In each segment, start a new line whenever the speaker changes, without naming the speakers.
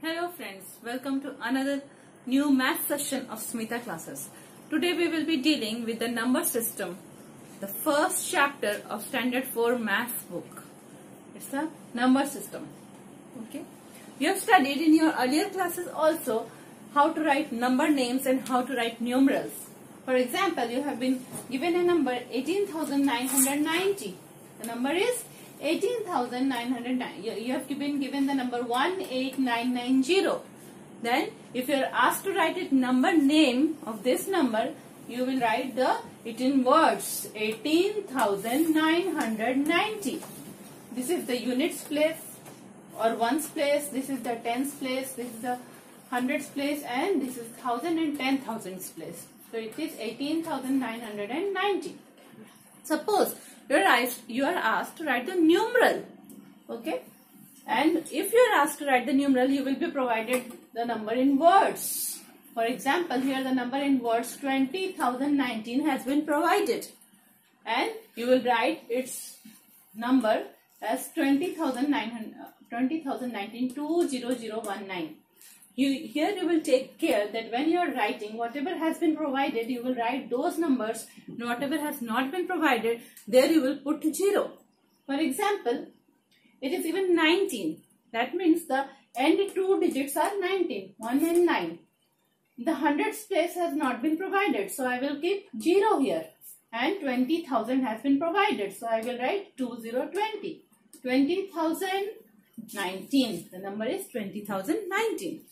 Hello friends, welcome to another new math session of Smita classes. Today we will be dealing with the number system, the first chapter of Standard 4 math book. It's the number system. Okay. You have studied in your earlier classes also how to write number names and how to write numerals. For example, you have been given a number 18,990. The number is 18,990. You have been given the number 18990. Then if you are asked to write a number name of this number, you will write it in words 18,990. This is the units place or ones place, this is the tens place, this is the hundreds place, and this is thousand and 10,000s place. So it is 18,990. Suppose you are asked to write the numeral, okay, and if you are asked to write the numeral, you will be provided the number in words. For example, here the number in words 20,019 has been provided, and you will write its number as 20,019 20019. Here you will take care that when you are writing, whatever has been provided, you will write those numbers, and whatever has not been provided, there you will put 0. For example, it is even 19. That means the end two digits are 19, 1 and 9. The hundreds place has not been provided, so I will keep 0 here. And 20,000 has been provided, so I will write 2020. 20,019. The number is 20,019.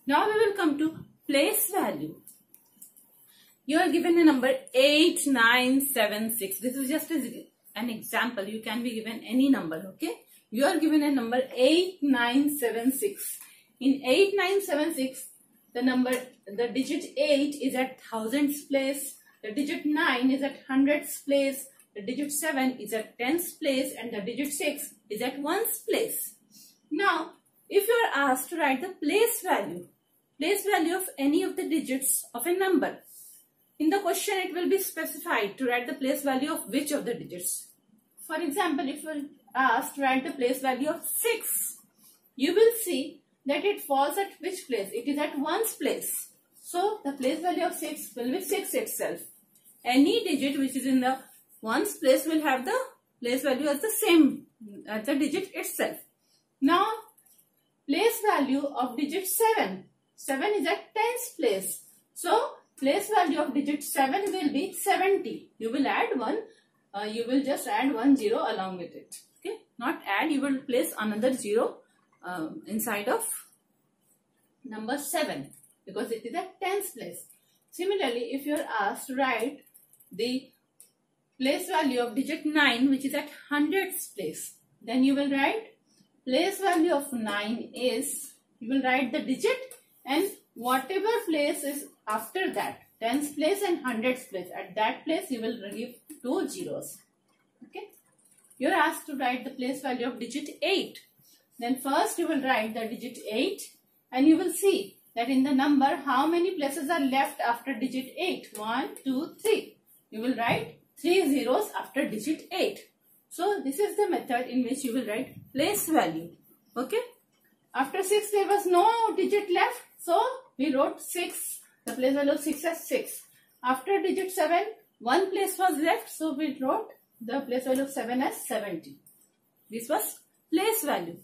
Now we will come to place value. You are given a number 8976. This is just an example. You can be given any number, okay? You are given a number 8976. In 8976, the digit 8 is at thousands place, the digit 9 is at hundreds place, the digit 7 is at tens place, and the digit 6 is at ones place. Now, if you are asked to write the place value of any of the digits of a number, in the question it will be specified to write the place value of which of the digits. For example, if you are asked to write the place value of 6, you will see that it falls at which place? It is at ones place. So, the place value of 6 will be 6 itself. Any digit which is in the ones place will have the place value as the same as the digit itself. Now, place value of digit 7. 7 is at tens place. So, place value of digit 7 will be 70. You will add 1. You will just add 1 0 along with it. Okay? Not add, you will place another 0 inside of number 7 because it is at tens place. Similarly, if you are asked to write the place value of digit 9 which is at hundreds place, then you will write place value of 9 is, you will write the digit and whatever place is after that, tens place and hundreds place, at that place you will give 2 zeros. Okay. You are asked to write the place value of digit 8. Then first you will write the digit 8 and you will see that in the number how many places are left after digit 8. 1, 2, 3. You will write 3 zeros after digit 8. So this is the method in which you will write place value. Okay. After 6 there was no digit left. So we wrote 6. The place value of 6 as 6. After digit 7, one place was left. So we wrote the place value of 7 as 70. This was place value.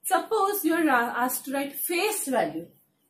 Suppose you are asked to write face value.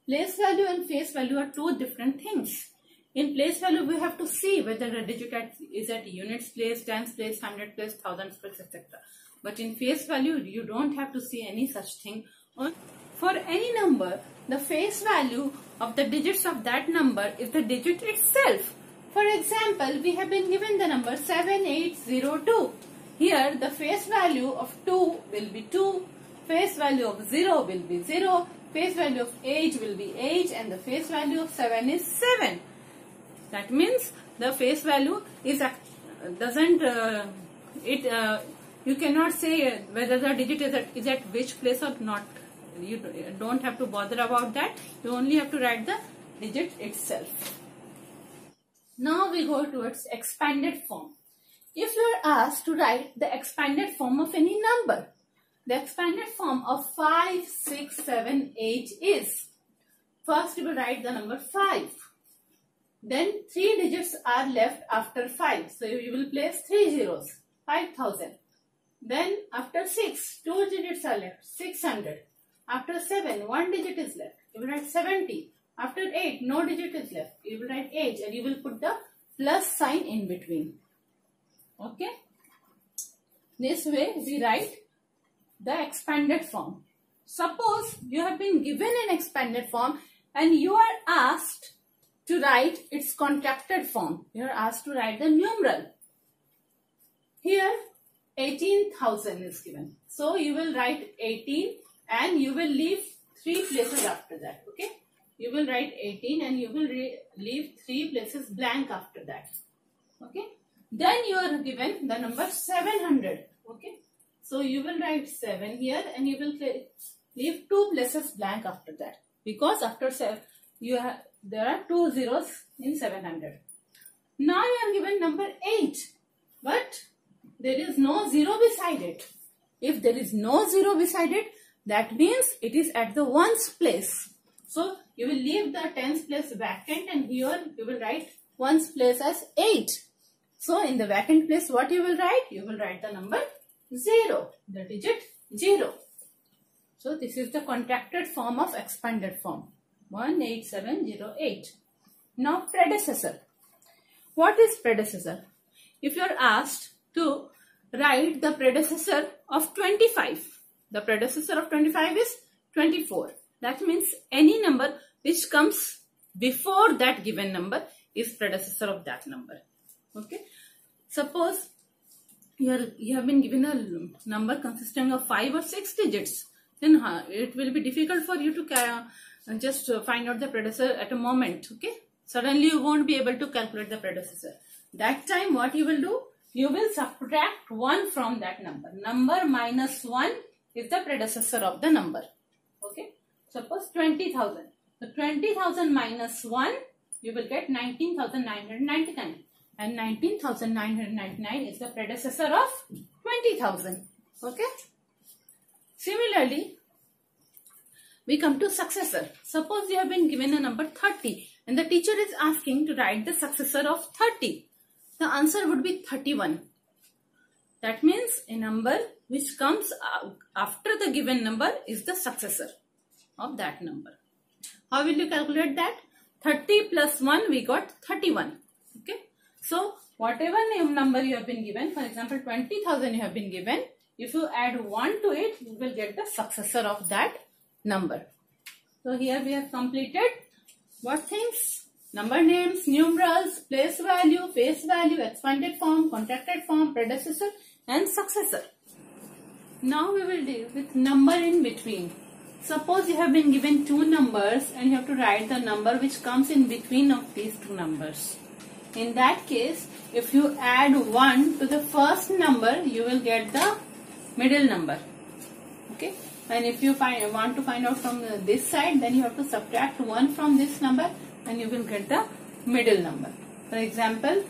Place value and face value are two different things. In place value, we have to see whether the digit is at units place, tens place, hundred place, thousands place, etc. But in face value, you don't have to see any such thing. For any number, the face value of the digits of that number is the digit itself. For example, we have been given the number 7802. Here, the face value of 2 will be 2, face value of 0 will be 0, face value of 8 will be 8, and the face value of 7 is 7. That means the face value is you cannot say whether the digit is at which place or not. You don't have to bother about that. You only have to write the digit itself. Now we go towards expanded form. If you are asked to write the expanded form of any number, the expanded form of 5, 6, 478 is? First you will write the number 5. Then 3 digits are left after 5. So you will place 3 zeros. 5000. Then after 6, 2 digits are left. 600. After 7, 1 digit is left. You will write 70. After 8, no digit is left. You will write 8 and you will put the plus sign in between. Okay. This way we write the expanded form. Suppose you have been given an expanded form and you are asked to write its contracted form. You are asked to write the numeral. Here 18,000 is given. So you will write 18 and you will leave 3 places after that. Okay. You will write 18 and you will leave 3 places blank after that. Okay. Then you are given the number 700. Okay. So you will write 7 here and you will leave 2 places blank after that. Because after 7, there are 2 zeros in 700. Now you are given number 8. But there is no 0 beside it. If there is no 0 beside it, that means it is at the ones place. So you will leave the tens place vacant and here you will write ones place as 8. So in the vacant place what you will write? You will write the number 0, the digit 0. So this is the contracted form of expanded form. 18708. Now predecessor. What is predecessor? If you are asked to write the predecessor of 25, the predecessor of 25 is 24. That means any number which comes before that given number is predecessor of that number. Okay. Suppose you have been given a number consisting of 5 or 6 digits. Then it will be difficult for you to just find out the predecessor at a moment. Okay. Suddenly you won't be able to calculate the predecessor. That time what you will do? You will subtract 1 from that number. Number minus 1 is the predecessor of the number. Okay. Suppose 20,000. So 20,000 minus 1, you will get 19,999. And 19,999 is the predecessor of 20,000. Okay. Similarly, we come to successor. Suppose you have been given a number 30 and the teacher is asking to write the successor of 30. The answer would be 31. That means a number which comes after the given number is the successor of that number. How will you calculate that? 30 plus 1 we got 31. Okay. So whatever number you have been given, for example 20,000 you have been given, if you add 1 to it, you will get the successor of that number. So here we have completed what things? Number names, numerals, place value, face value, expanded form, contracted form, predecessor and successor. Now we will deal with number in between. Suppose you have been given 2 numbers and you have to write the number which comes in between of these 2 numbers. In that case, if you add 1 to the first number, you will get the middle number. Okay. And if you want to find out from this side, then you have to subtract 1 from this number and you will get the middle number. For example,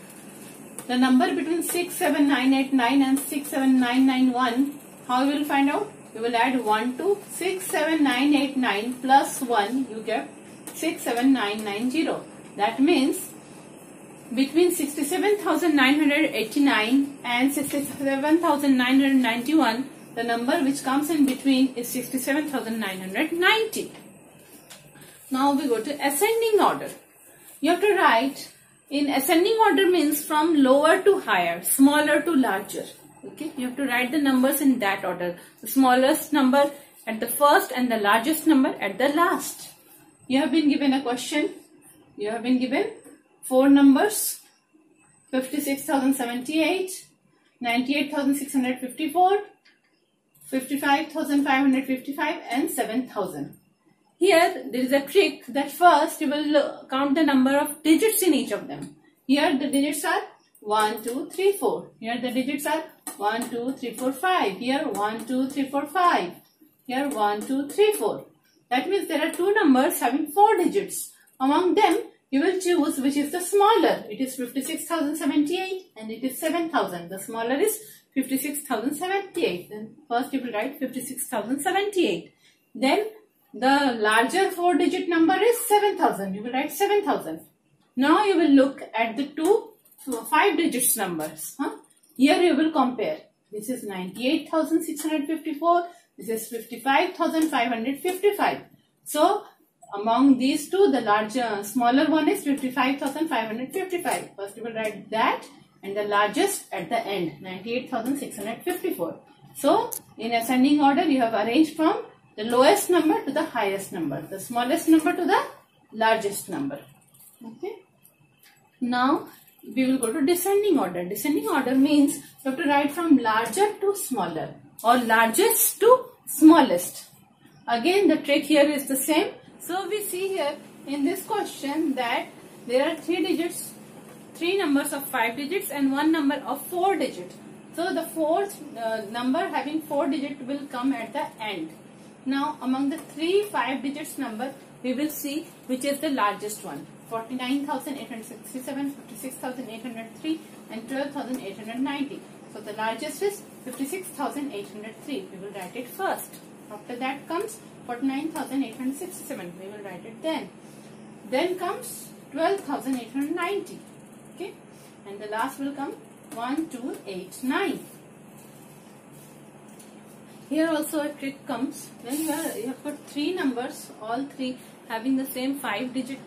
the number between 67989 and 67991, how you will find out? You will add 1 to 67989 plus 1, you get 67990. That means between 67,989 and 67,991, the number which comes in between is 67,990. Now we go to ascending order. You have to write in ascending order means from lower to higher, smaller to larger. Okay, you have to write the numbers in that order. The smallest number at the first and the largest number at the last. You have been given a question. You have been given 4 numbers: 56,078, 98,654, 55,555 and 7,000. Here there is a trick that first you will count the number of digits in each of them. Here the digits are 1, 2, 3, 4. Here the digits are 1, 2, 3, 4, 5. Here 1, 2, 3, 4, 5. Here 1, 2, 3, 4. That means there are 2 numbers having 4 digits. Among them you will choose which is the smaller. It is 56,078 and it is 7,000. The smaller is 56,078. Then first you will write 56,078. Then the larger 4-digit number is 7000. You will write 7000. Now you will look at the two 5-digit numbers. Here you will compare. This is 98,654. This is 55,555. So among these two, the smaller one is 55,555. First you will write that and the largest at the end, 98,654. So in ascending order, you have arranged from the lowest number to the highest number, the smallest number to the largest number. Okay. Now we will go to descending order. Descending order means you have to write from larger to smaller or largest to smallest. Again, the trick here is the same. So we see here in this question that there are 3 numbers of 5 digits and 1 number of 4 digits. So the fourth number having 4 digits will come at the end. Now among the 3 5-digits number, we will see which is the largest one. 49,867, 56,803 and 12,890. So the largest is 56,803. We will write it first. After that comes 49,867. We will write it then. Then comes 12,890. Okay. And the last will come 1289. Here also a trick comes. When you have put 3 numbers, all 3 having the same 5-digit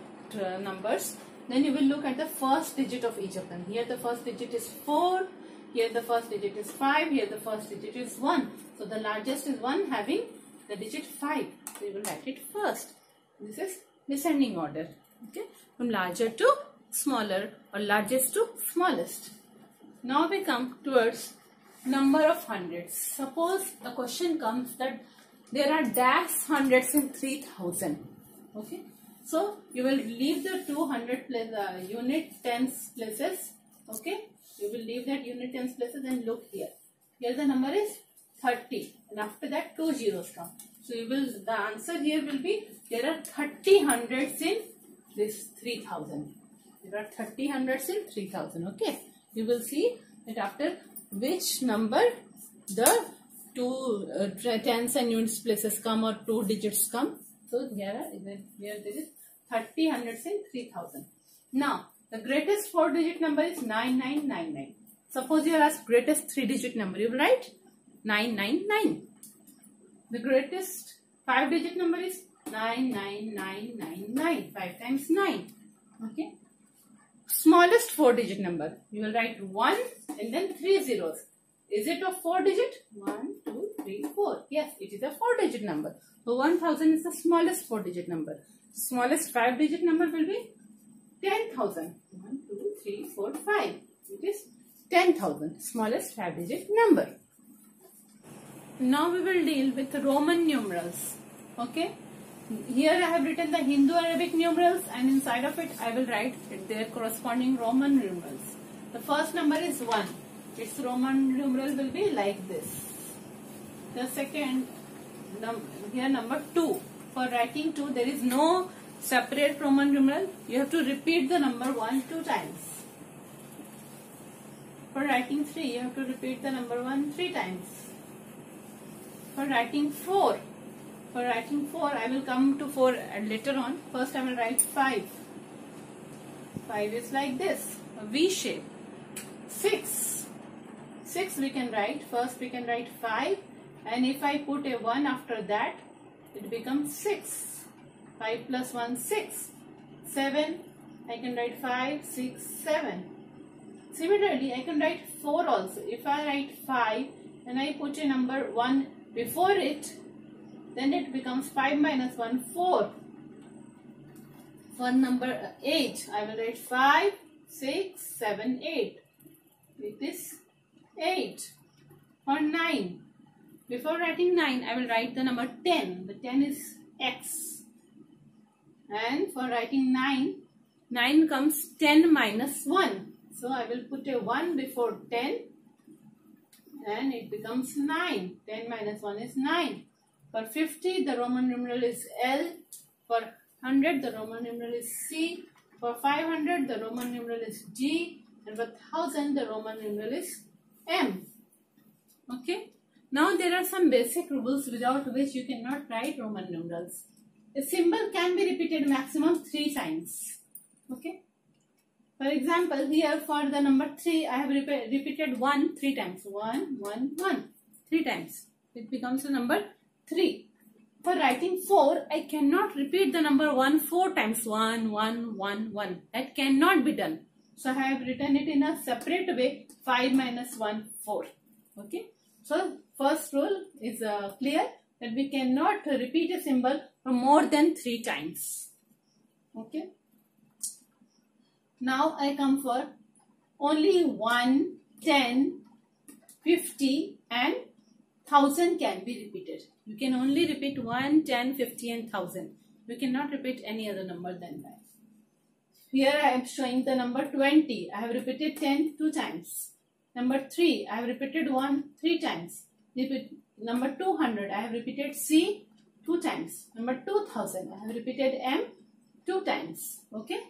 numbers, then you will look at the first digit of each of them. Here the first digit is 4, here the first digit is 5, here the first digit is 1. So the largest is 1 having the digit 5. So you will write it first. This is descending order. Okay, from larger to smaller or largest to smallest. Now we come towards number of hundreds. Suppose a question comes that there are dash hundreds in 3000. Okay. So you will leave the 200 unit tens places. Okay. You will leave that unit tens places and look here. Here the number is 30 and after that 2 zeros come. So the answer here will be there are 30 hundreds in this 3000. There are 30 hundreds in 3000. Okay. You will see that after which number the 2 tens and units places come or 2 digits come. So here there is 30 hundreds in 3000. Now the greatest 4-digit number is 9999. Suppose you are asked greatest 3-digit number, you will write 999. The greatest 5-digit number is 99999. 5 times 9. Okay. Smallest 4-digit number, you will write 1 and then 3 zeros. Is it a 4-digit? 1, 2, 3, 4. Yes, it is a 4-digit number. So 1000 is the smallest 4-digit number. Smallest 5-digit number will be 10,000. 1, 2, 3, 4, 5. It is 10,000. Smallest 5-digit number. Now we will deal with Roman numerals. Okay. Here I have written the Hindu-Arabic numerals and inside of it I will write their corresponding Roman numerals. The first number is 1. Its Roman numeral will be like this. The second, here number 2. For writing 2, there is no separate Roman numeral. You have to repeat the number 1 2 times. For writing 3, you have to repeat the number 1 3 times. For writing 4, I will come to 4 later on. First I will write 5. 5 is like this, a V shape. 6 we can write, first we can write 5 and if I put a 1 after that, it becomes 6. 5 plus 1, 6. 7, I can write 5, 6, 7. Similarly, I can write 4 also. If I write 5 and I put a number 1 before it, then it becomes 5 minus 1, 4. For number 8, I will write 5, 6, 7, 8. It is 8. For 9, before writing 9, I will write the number 10. The 10 is X. And for writing 9, 9 comes 10 minus 1. So I will put a 1 before 10 and it becomes 9. 10 minus 1 is 9. For 50, the Roman numeral is L. For 100, the Roman numeral is C. For 500, the Roman numeral is G. And for 1000, the Roman numeral is M. Okay. Now there are some basic rules without which you cannot write Roman numerals. a symbol can be repeated maximum 3 times. Okay. For example, here for the number 3, I have repeated 1 3 times. 1, 1, 1. 3 times. It becomes the number 3. For writing 4, I cannot repeat the number 1 4 times. 1, 1, 1, 1. That cannot be done. So, I have written it in a separate way. 5 minus 1, 4. Okay. So, first rule is clear that we cannot repeat a symbol for more than 3 times. Okay. Now, I come for only 1, 10, 50 and 1000 can be repeated. You can only repeat 1, 10, 50 and 1000. You cannot repeat any other number than that. Here I am showing the number 20. I have repeated 10 2 times. Number 3, I have repeated 1 3 times. Number 200, I have repeated C 2 times. Number 2000, I have repeated M 2 times. Okay.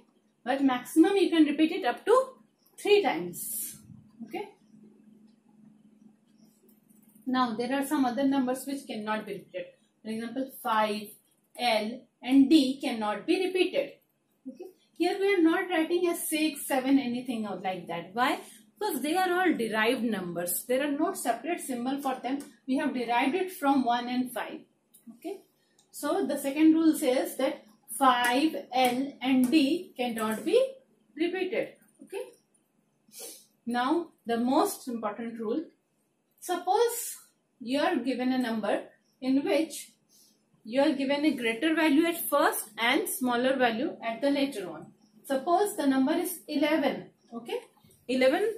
But maximum you can repeat it up to 3 times. Okay. Now there are some other numbers which cannot be repeated. For example, 5, L and D cannot be repeated. Okay. Here we are not writing as 6, 7, anything like that. Why? Because they are all derived numbers. There are no separate symbol for them. We have derived it from 1 and 5. Okay. So the second rule says that 5, L and D cannot be repeated. Okay. Now the most important rule. Suppose you are given a number in which you are given a greater value at first and smaller value at the later one. Suppose the number is 11. Okay. 11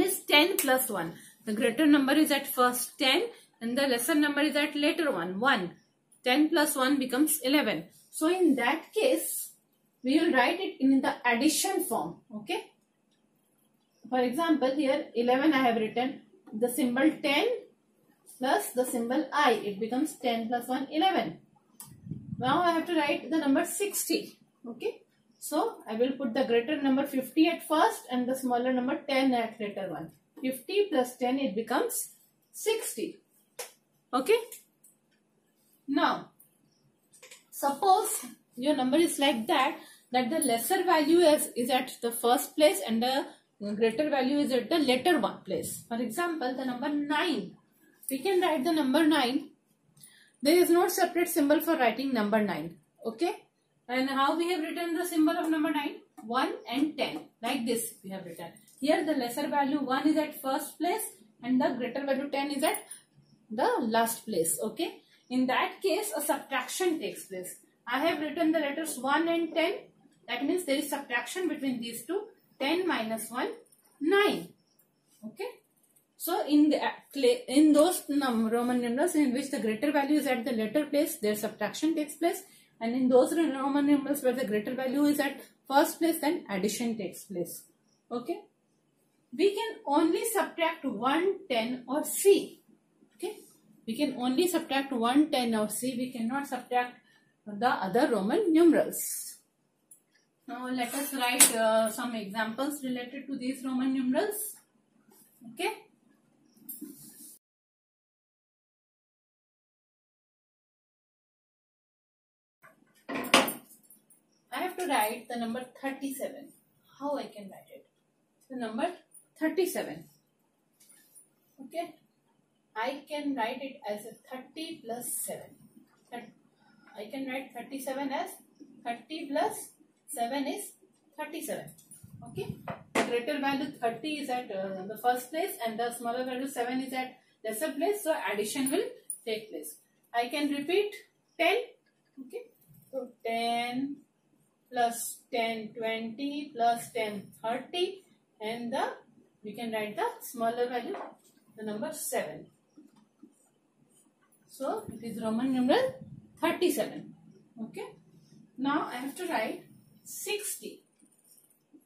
is 10 plus 1. The greater number is at first 10 and the lesser number is at later one 1. 10 plus 1 becomes 11. So in that case, we will write it in the addition form. Okay. For example, here 11 I have written the symbol 10 plus the symbol I. It becomes 10 plus 1, 11. Now I have to write the number 60. Okay. So I will put the greater number 50 at first and the smaller number 10 at later one. 50 plus 10, it becomes 60. Okay. Now, suppose your number is like that the lesser value is at the first place and the greater value is at the later one place. For example, the number 9. We can write the number 9. There is no separate symbol for writing number 9. Okay. And how we have written the symbol of number 9? 1 and 10. Like this we have written. Here the lesser value 1 is at first place and the greater value 10 is at the last place. Okay. In that case, a subtraction takes place. I have written the letters 1 and 10. That means there is subtraction between these two. 10 minus 1, 9. Okay. So in those Roman numerals in which the greater value is at the later place, their subtraction takes place. And in those Roman numerals where the greater value is at first place, then addition takes place. Okay. We can only subtract 1, 10 or C. Okay. We can only subtract 1, 10 or C. We cannot subtract the other Roman numerals. Now let us write some examples related to these Roman numerals. Okay. I have to write the number 37. How I can write it? The number 37. Okay. I can write it as a 30 plus 7. I can write 37 as 30 plus 7 is 37. Okay. The greater value 30 is at the first place and the smaller value 7 is at lesser place. So addition will take place. I can repeat 10. Okay. So 10 plus 10, 20 plus 10, 30 and we can write the smaller value, the number 7. So it is Roman numeral 37. Okay. Now I have to write 60.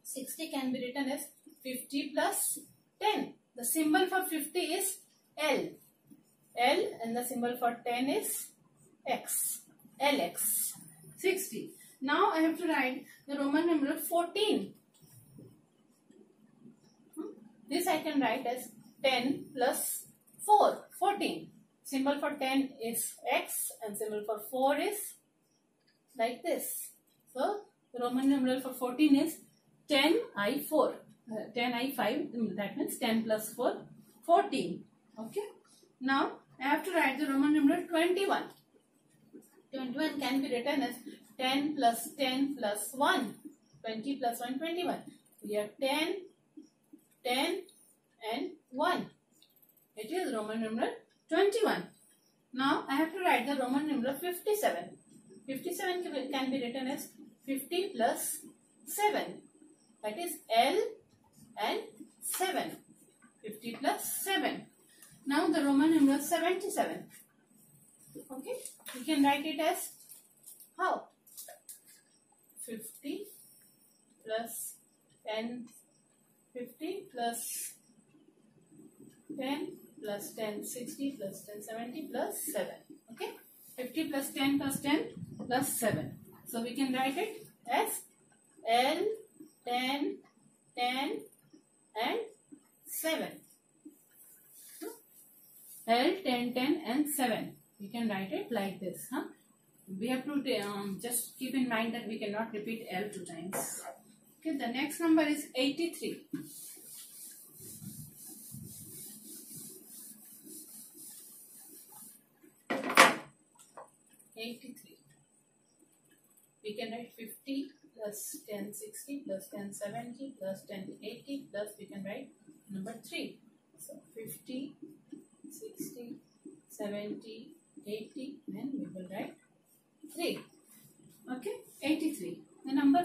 60 can be written as 50 plus 10. The symbol for 50 is L. L and the symbol for 10 is X. LX. 60. Now I have to write the Roman numeral 14. This I can write as 10 plus 4. 14. symbol for 10 is X and symbol for 4 is like this. So the Roman numeral for 14 is 10I4. 10I5, that means 10 plus 4, 14. Okay. Now I have to write the Roman numeral 21. 21 can be written as 10 plus 10 plus 1. 20 plus 1, 21. We have 10, 10 and 1. It is Roman numeral 21. Now I have to write the Roman numeral 57. 57 can be written as 50 plus 7. That is L and 7. 50 plus 7. Now the Roman numeral 77. Okay, we can write it as how? 50 plus 10, 50 plus 10 plus 10, 60 plus 10, 70 plus 7. Okay, 50 plus 10 plus 10 plus 7. So we can write it as L, 10, 10 and 7. L, 10, 10 and 7. We can write it like this. We have to just keep in mind that we cannot repeat L 2 times. Okay, the next number is 83. 83. We can write 50 plus 10 60 plus 10 70 plus 10 80 plus we can write number 3. So 50, 60, 70, 80 and we will write 3. Okay, 83. The number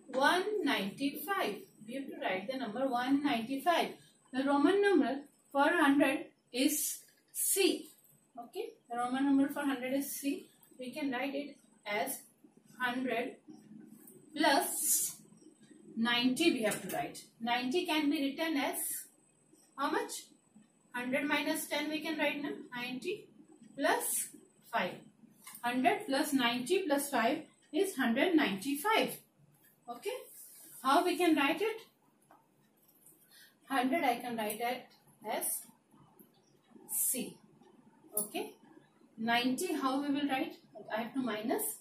195. We have to write the number 195. The Roman numeral for 100 is C. Okay, the Roman numeral for 100 is C. We can write it as 100 plus 90 we have to write. 90 can be written as how much? 100 minus 10 we can write now. 90 plus 5. 100 plus 90 plus 5 is 195. Okay. How we can write it? 100 I can write it as C. Okay. 90 how we will write? I have to minus.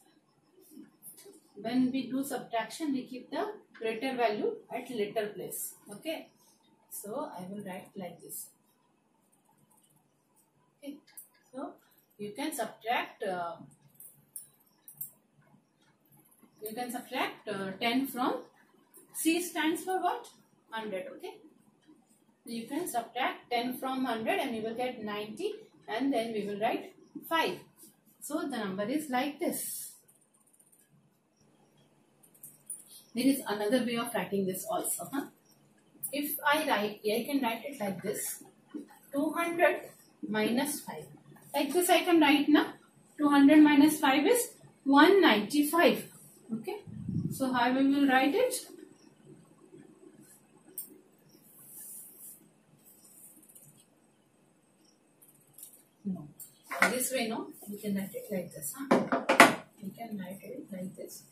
When we do subtraction we keep the greater value at later place. Okay. So I will write like this. Okay. So you can subtract 10 from C stands for what? 100. Okay. So you can subtract 10 from 100 and you will get 90 and then we will write 5. So the number is like this. There is another way of writing this also. If I can write it like this. 200 minus 5. Like this I can write now. 200 minus 5 is 195. Okay. So how we will write it? No. This way no. We can write it like this. We can write it like this.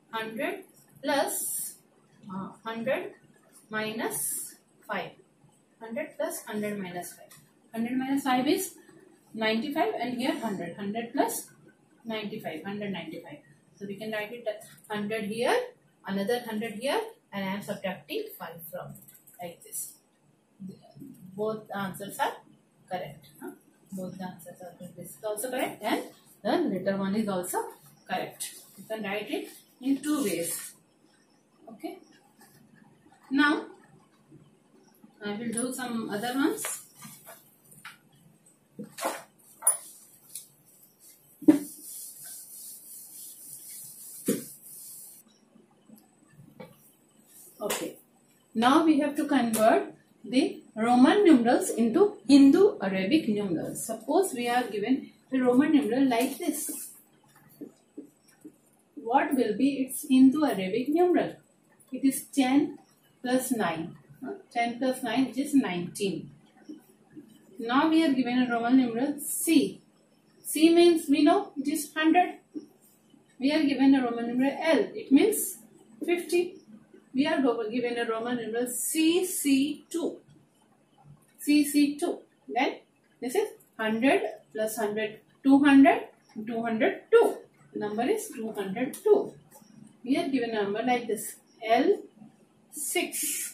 100 plus 100 minus 5. 100 plus 100 minus 5. 100 minus 5 is 95 and here 100. 100 plus 95. 195. So we can write it as 100 here, another 100 here and I am subtracting 5 from it like this. Both answers are correct. Both the answers are correct. This is also correct and the later one is also correct. You can write it in 2 ways. Okay. Now I will do some other ones. Okay. Now we have to convert the Roman numerals into Hindu Arabic numerals. Suppose we are given a Roman numeral like this. What will be its Hindu Arabic numeral? It is 10 plus 9. 10 plus 9 which is 19. Now we are given a Roman numeral C. C means we know it is 100. We are given a Roman numeral L. It means 50. We are given a Roman numeral CC2. CC2. Then this is 100 plus 100, 200, 202. The number is 202. We are given a number like this, L6.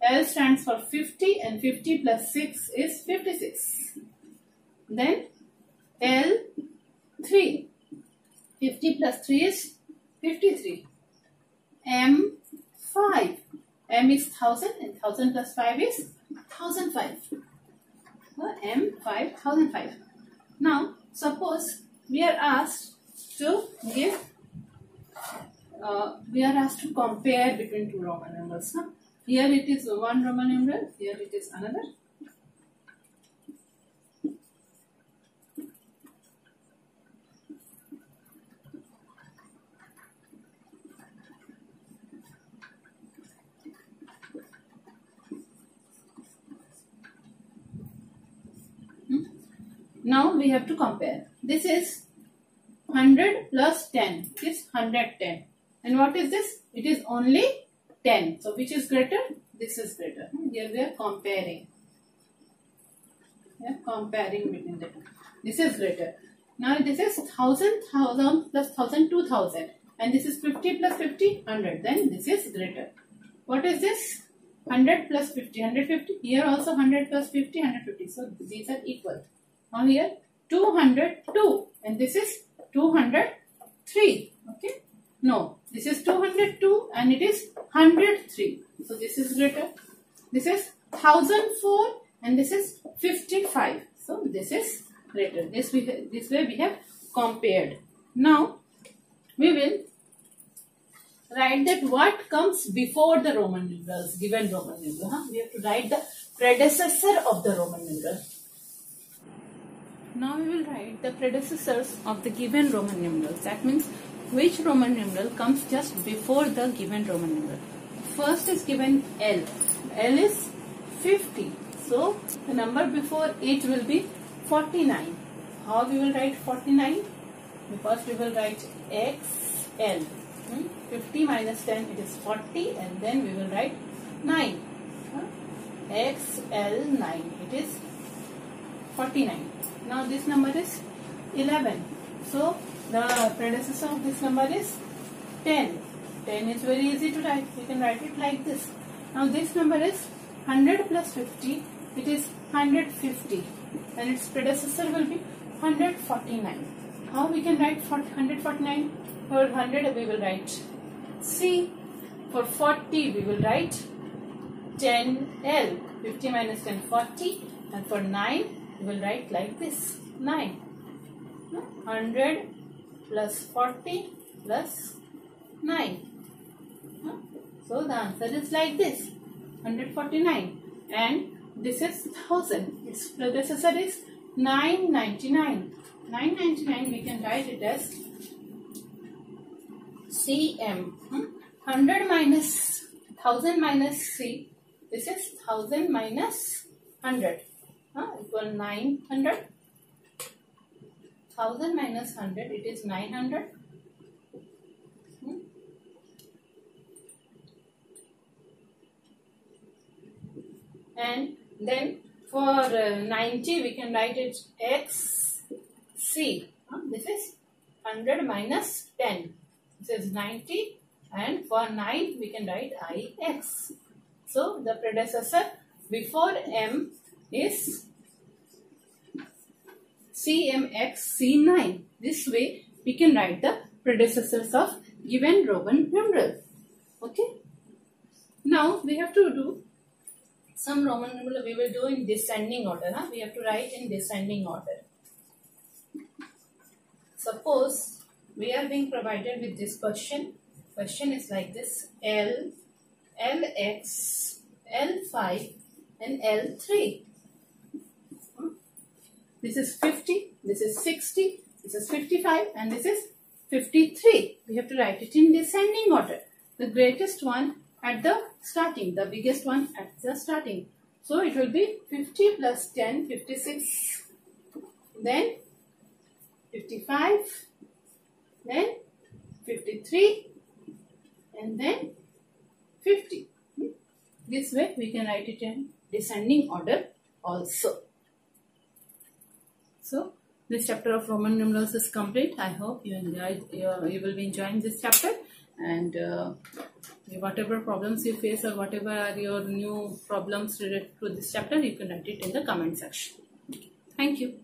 L stands for 50 and 50 plus 6 is 56. Then L3. 50 plus 3 is 53. M5. M is 1000 and 1000 plus 5 is 1005. M5, 1005. Now, suppose we are asked to give, we are asked to compare between two Roman numerals. Huh? Here it is one Roman numeral, here it is another. Now we have to compare. This is 100 plus 10 is 110. And what is this? It is only 10. So which is greater? This is greater. Here we are comparing. We are comparing between the two. This is greater. Now this is 1000, 1000 plus 1000, 2000. And this is 50 plus 50, 100. Then this is greater. What is this? 100 plus 50, 150. Here also 100 plus 50, 150. So these are equal. Now here 202 and this is 203. Okay. No, this is 202 and it is 103. So this is greater. This is 1004 and this is 55. So this is greater. This way we have compared. Now we will write that what comes before the Roman numerals, given Roman numeral. We have to write the predecessor of the Roman numeral. Now we will write the predecessors of the given Roman numerals. That means which Roman numeral comes just before the given Roman numeral. First is given L. L is 50. So the number before it will be 49. How we will write 49? First we will write XL. 50 minus 10 it is 40 and then we will write 9. XL 9 it is 49. Now this number is 11. So the predecessor of this number is 10. 10 is very easy to write. You can write it like this. Now this number is 100 plus 50. It is 150. And its predecessor will be 149. How we can write 149? For 100 we will write C. For 40 we will write 10L. 50 minus 10, 40. And for 9 we will write like this, 9. 100 plus 40 plus 9. So the answer is like this, 149. And this is 1000. Its predecessor is 999. 999 we can write it as CM. 100 minus 1000 minus C. This is 1000 minus 100. Equal 900. 1000 minus 100 it is 900. And then for 90 we can write it XC. This is 100 minus 10. This is 90 and for 9 we can write IX. So the predecessor before M is CMX C9. This way we can write the predecessors of given Roman numeral. Okay. Now we have to do some Roman numeral we will do in descending order. We have to write in descending order. Suppose we are being provided with this question. Question is like this: L, LX, L5 and L3. This is 50, this is 60, this is 55 and this is 53. We have to write it in descending order. The greatest one at the starting, the biggest one at the starting. So it will be 50 plus 10, 56, then 55, then 53 and then 50. This way we can write it in descending order also. So this chapter of Roman numerals is complete. I hope you will be enjoying this chapter, and whatever problems you face or whatever are your new problems related to this chapter, you can write it in the comment section. Thank you.